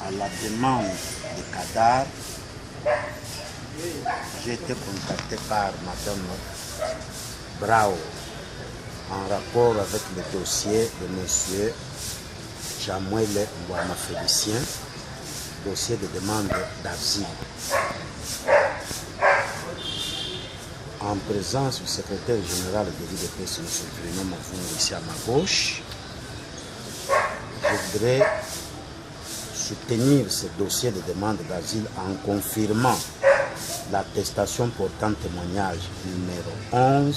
à la demande de Kadar, j'ai été contacté par Madame Brao en rapport avec le dossier de M. Jamouele Mbouama Félicien, dossier de demande d'asile. En présence du secrétaire général de l'UDPS, M. Bruno Mavungu, ici à ma gauche, je voudrais soutenir ce dossier de demande d'asile en confirmant l'attestation portant témoignage numéro 11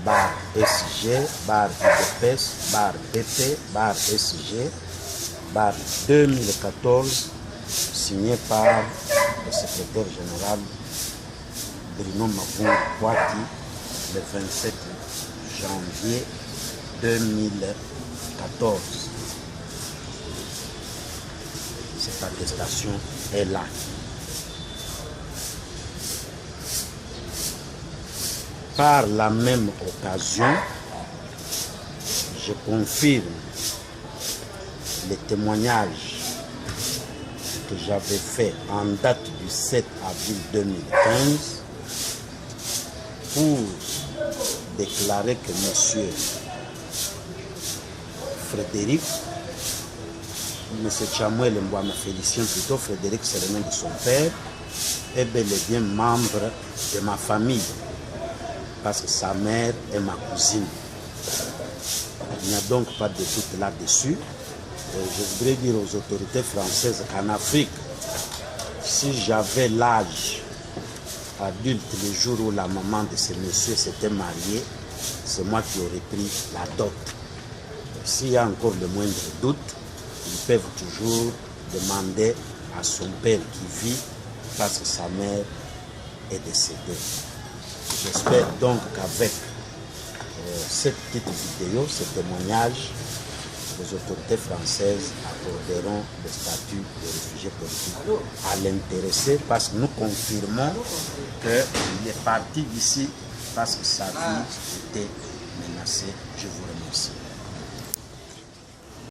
bar SG bar UDPS bar BP bar SG bar 2014 signé par le secrétaire général Bruno Mavungu Kwati le 27 janvier 2014. Cette attestation est là. Par la même occasion, je confirme les témoignages que j'avais fait en date du 7 avril 2015 pour déclarer que M. Frédéric, M. Jamouele Mbouama Félicien, plutôt Frédéric, c'est le nom de son père, est bel et bien membre de ma famille, parce que sa mère est ma cousine. Il n'y a donc pas de doute là-dessus. Je voudrais dire aux autorités françaises qu'en Afrique, si j'avais l'âge adulte le jour où la maman de ce monsieur s'était mariée, c'est moi qui aurais pris la dot. S'il y a encore le moindre doute, ils peuvent toujours demander à son père qui vit parce que sa mère est décédée. J'espère donc qu'avec cette petite vidéo, ce témoignage, les autorités françaises accorderont le statut de réfugié politique à l'intéressé, parce que nous confirmons qu'il est parti d'ici parce que sa vie était menacée. Je vous remercie.